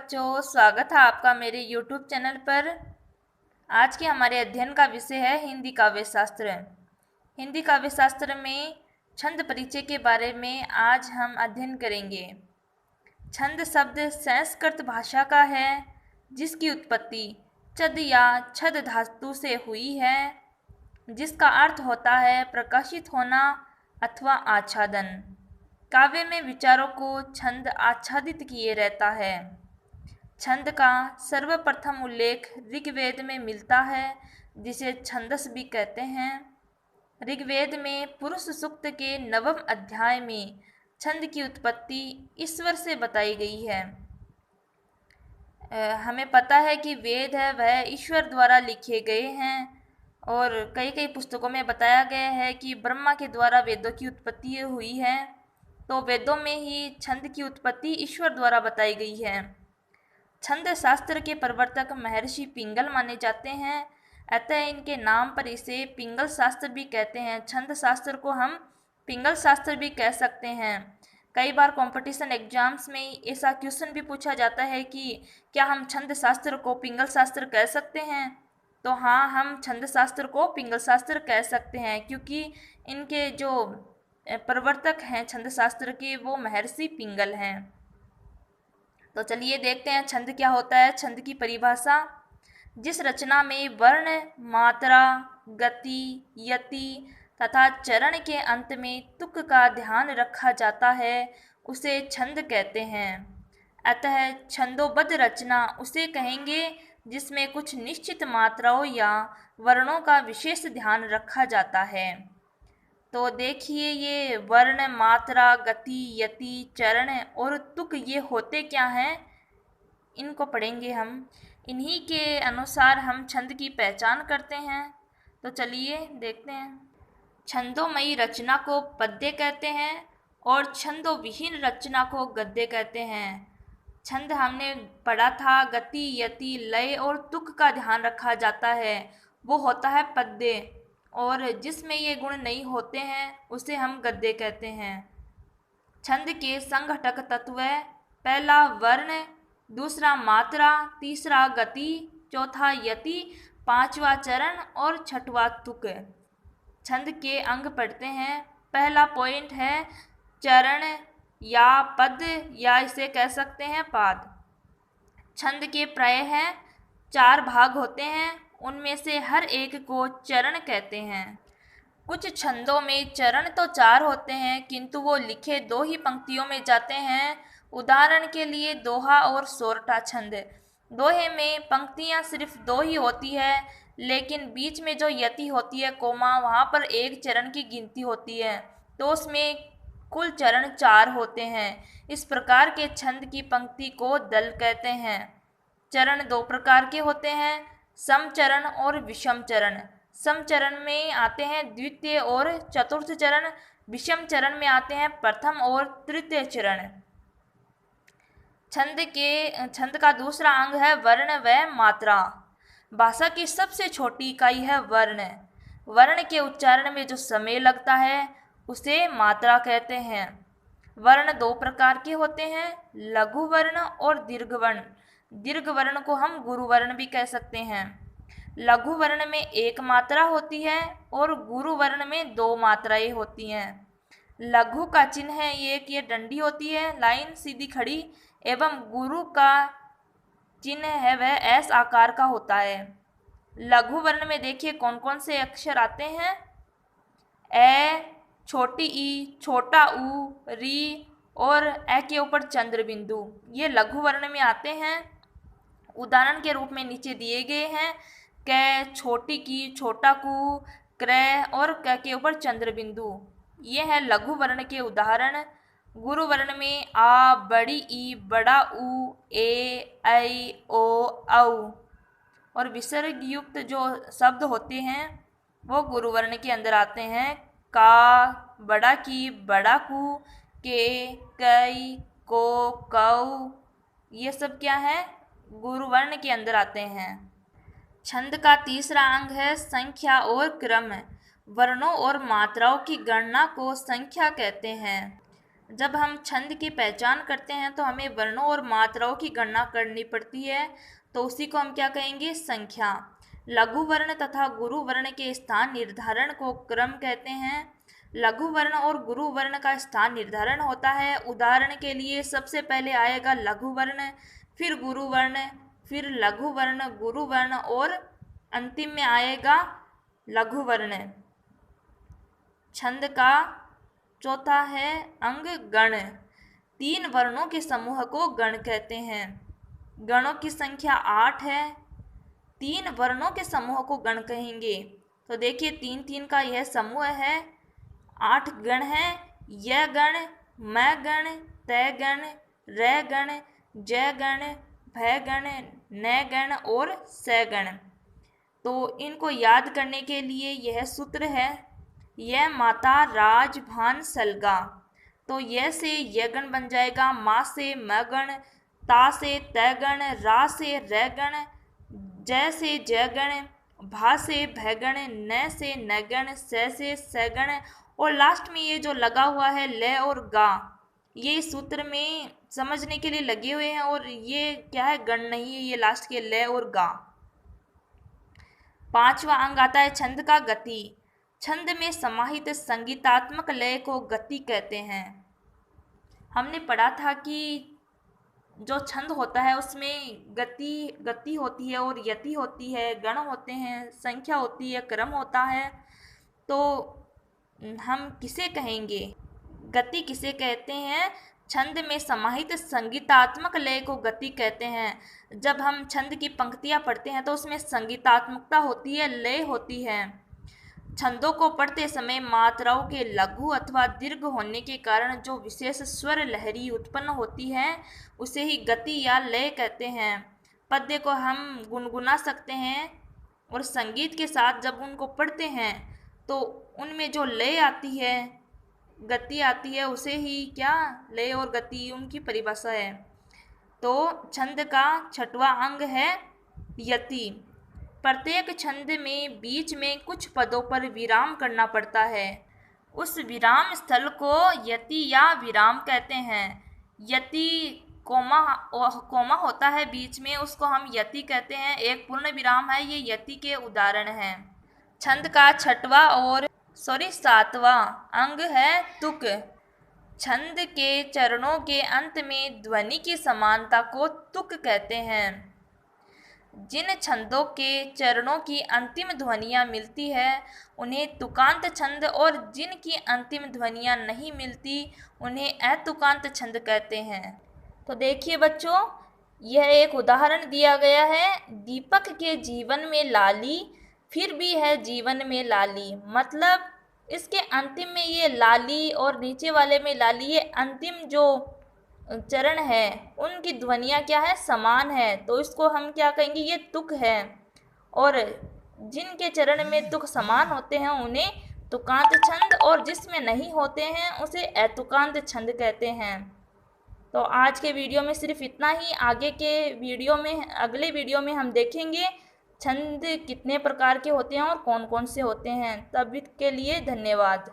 बच्चों, स्वागत है आपका मेरे YouTube चैनल पर। आज के हमारे अध्ययन का विषय है हिंदी काव्य शास्त्र। हिंदी काव्य शास्त्र में छंद परिचय के बारे में आज हम अध्ययन करेंगे। छंद शब्द संस्कृत भाषा का है, जिसकी उत्पत्ति छद या छद धातु से हुई है, जिसका अर्थ होता है प्रकाशित होना अथवा आच्छादन। काव्य में विचारों को छंद आच्छादित किए रहता है। छंद का सर्वप्रथम उल्लेख ऋग्वेद में मिलता है, जिसे छंदस भी कहते हैं। ऋग्वेद में पुरुष सूक्त के 9वें अध्याय में छंद की उत्पत्ति ईश्वर से बताई गई है। हमें पता है कि वेद है वह ईश्वर द्वारा लिखे गए हैं और कई कई पुस्तकों में बताया गया है कि ब्रह्मा के द्वारा वेदों की उत्पत्ति हुई है। तो वेदों में ही छंद की उत्पत्ति ईश्वर द्वारा बताई गई है। छंद शास्त्र के प्रवर्तक महर्षि पिंगल माने जाते हैं, अतः इनके नाम पर इसे पिंगल शास्त्र भी कहते हैं। छंद शास्त्र को हम पिंगल शास्त्र भी कह सकते हैं। कई बार कंपटीशन एग्जाम्स में ऐसा क्वेश्चन भी पूछा जाता है कि क्या हम छंद शास्त्र को पिंगल शास्त्र कह सकते हैं। तो हाँ, हम छंद शास्त्र को पिंगल शास्त्र कह सकते हैं, क्योंकि इनके जो प्रवर्तक हैं छंद शास्त्र के वो महर्षि पिंगल हैं। तो चलिए देखते हैं छंद क्या होता है। छंद की परिभाषा: जिस रचना में वर्ण, मात्रा, गति, यति तथा चरण के अंत में तुक का ध्यान रखा जाता है उसे छंद कहते हैं। अतः छंदोबद्ध रचना उसे कहेंगे जिसमें कुछ निश्चित मात्राओं या वर्णों का विशेष ध्यान रखा जाता है। तो देखिए, ये वर्ण, मात्रा, गति, यति, चरण और तुक ये होते क्या हैं, इनको पढ़ेंगे हम। इन्हीं के अनुसार हम छंद की पहचान करते हैं। तो चलिए देखते हैं। छंदोमयी रचना को पद्य कहते हैं और छंदोविहीन रचना को गद्य कहते हैं। छंद हमने पढ़ा था, गति, यति, लय और तुक का ध्यान रखा जाता है, वो होता है पद्य, और जिसमें ये गुण नहीं होते हैं उसे हम गद्य कहते हैं। छंद के संघटक तत्व: पहला वर्ण, दूसरा मात्रा, तीसरा गति, चौथा यति, पांचवा चरण और छठवां तुक। छंद के अंग पढ़ते हैं। पहला पॉइंट है चरण या पद, या इसे कह सकते हैं पाद। छंद के प्रायः 4 भाग होते हैं, उनमें से हर एक को चरण कहते हैं। कुछ छंदों में चरण तो 4 होते हैं, किंतु वो लिखे 2 ही पंक्तियों में जाते हैं। उदाहरण के लिए दोहा और सोरठा छंद। दोहे में पंक्तियां सिर्फ 2 ही होती है, लेकिन बीच में जो यति होती है कोमा, वहाँ पर एक चरण की गिनती होती है, तो उसमें कुल चरण 4 होते हैं। इस प्रकार के छंद की पंक्ति को दल कहते हैं। चरण 2 प्रकार के होते हैं, समचरण और विषम चरण। समचरण में आते हैं द्वितीय और चतुर्थ चरण, विषम चरण में आते हैं प्रथम और तृतीय चरण। छंद का दूसरा अंग है वर्ण व मात्रा। भाषा की सबसे छोटी इकाई है वर्ण। वर्ण के उच्चारण में जो समय लगता है उसे मात्रा कहते हैं। वर्ण 2 प्रकार के होते हैं, लघु वर्ण और दीर्घ वर्ण। दीर्घ वर्ण को हम गुरु वर्ण भी कह सकते हैं। लघु वर्ण में 1 मात्रा होती है और गुरु वर्ण में 2 मात्राएं होती हैं। लघु का चिन्ह है ये डंडी होती है लाइन सीधी खड़ी, एवं गुरु का चिन्ह है वह एस आकार का होता है। लघु वर्ण में देखिए कौन कौन से अक्षर आते हैं: ए, छोटी ई, छोटा ऊ, री और ए के ऊपर चंद्र बिंदु, ये लघु वर्ण में आते हैं। उदाहरण के रूप में नीचे दिए गए हैं: क, छोटी की, छोटा कु, क्रय और क के ऊपर चंद्र बिंदु। ये है लघु वर्ण के उदाहरण। गुरु वर्ण में आ, बड़ी ई, बड़ा ऊ, ए, ऐ, ओ, औ और विसर्ग युक्त जो शब्द होते हैं वो गुरु वर्ण के अंदर आते हैं। का, बड़ा की, बड़ा कु, के, कई, को, कौ, ये सब क्या है, गुरु वर्ण के अंदर आते हैं। छंद का तीसरा अंग है संख्या और क्रम। वर्णों और मात्राओं की गणना को संख्या कहते हैं। जब हम छंद की पहचान करते हैं तो हमें वर्णों और मात्राओं की गणना करनी पड़ती है, तो उसी को हम क्या कहेंगे, संख्या। लघु वर्ण तथा गुरु वर्ण के स्थान निर्धारण को क्रम कहते हैं। लघु वर्ण और गुरु वर्ण का स्थान निर्धारण होता है। उदाहरण के लिए सबसे पहले आएगा लघु वर्ण, फिर गुरु वर्ण, फिर लघु वर्ण, गुरु वर्ण और अंतिम में आएगा लघु वर्ण। छंद का चौथा है अंग गण। 3 वर्णों के समूह को गण कहते हैं। गणों की संख्या 8 है। 3 वर्णों के समूह को गण कहेंगे। तो देखिए 3 का यह समूह है, 8 गण है। य गण, मैं गण, तय गण, रै गण, जय गण, भय गण, नय गण और स गण। तो इनको याद करने के लिए यह सूत्र है, यह माता राज भान सलगा। तो यह से यह गण बन जाएगा, माँ से म गण, ता से तय गण, रा से रै गण, जय से जय गण, भा से भय गण, न से न गण, से स गण और लास्ट में ये जो लगा हुआ है ल और गा, ये सूत्र में समझने के लिए लगे हुए हैं और ये क्या है, गण नहीं है, ये लास्ट के ल और गा। 5वां अंग आता है छंद का गति। छंद में समाहित संगीतात्मक लय को गति कहते हैं। हमने पढ़ा था कि जो छंद होता है उसमें गति होती है और यति होती है, गण होते हैं, संख्या होती है, क्रम होता है। तो हम किसे कहेंगे, गति किसे कहते हैं? छंद में समाहित संगीतात्मक लय को गति कहते हैं। जब हम छंद की पंक्तियां पढ़ते हैं तो उसमें संगीतात्मकता होती है, लय होती है। छंदों को पढ़ते समय मात्राओं के लघु अथवा दीर्घ होने के कारण जो विशेष स्वर लहरी उत्पन्न होती है उसे ही गति या लय कहते हैं। पद्य को हम गुनगुना सकते हैं और संगीत के साथ जब उनको पढ़ते हैं तो उनमें जो लय आती है, गति आती है, उसे ही क्या, लय और गति उनकी परिभाषा है। तो छंद का 6वां अंग है यति। प्रत्येक छंद में बीच में कुछ पदों पर विराम करना पड़ता है, उस विराम स्थल को यति या विराम कहते हैं। यति कोमा होता है बीच में, उसको हम यति कहते हैं। एक पूर्ण विराम है, ये यति के उदाहरण हैं। छंद का 7वां अंग है तुक। छंद के चरणों के अंत में ध्वनि की समानता को तुक कहते हैं। जिन छंदों के चरणों की अंतिम ध्वनियाँ मिलती है उन्हें तुकांत छंद, और जिनकी अंतिम ध्वनियाँ नहीं मिलती उन्हें अतुकांत छंद कहते हैं। तो देखिए बच्चों, यह एक उदाहरण दिया गया है, दीपक के जीवन में लाली फिर भी है जीवन में लाली। मतलब इसके अंतिम में ये लाली और नीचे वाले में लाली, ये अंतिम जो चरण है उनकी ध्वनियाँ क्या है, समान है। तो इसको हम क्या कहेंगे, ये तुक है। और जिनके चरण में तुक समान होते हैं उन्हें तुकांत छंद, और जिसमें नहीं होते हैं उसे अतुकांत छंद कहते हैं। तो आज के वीडियो में सिर्फ इतना ही। आगे के वीडियो में, अगले वीडियो में हम देखेंगे छंद कितने प्रकार के होते हैं और कौन कौन से होते हैं। तब के लिए धन्यवाद।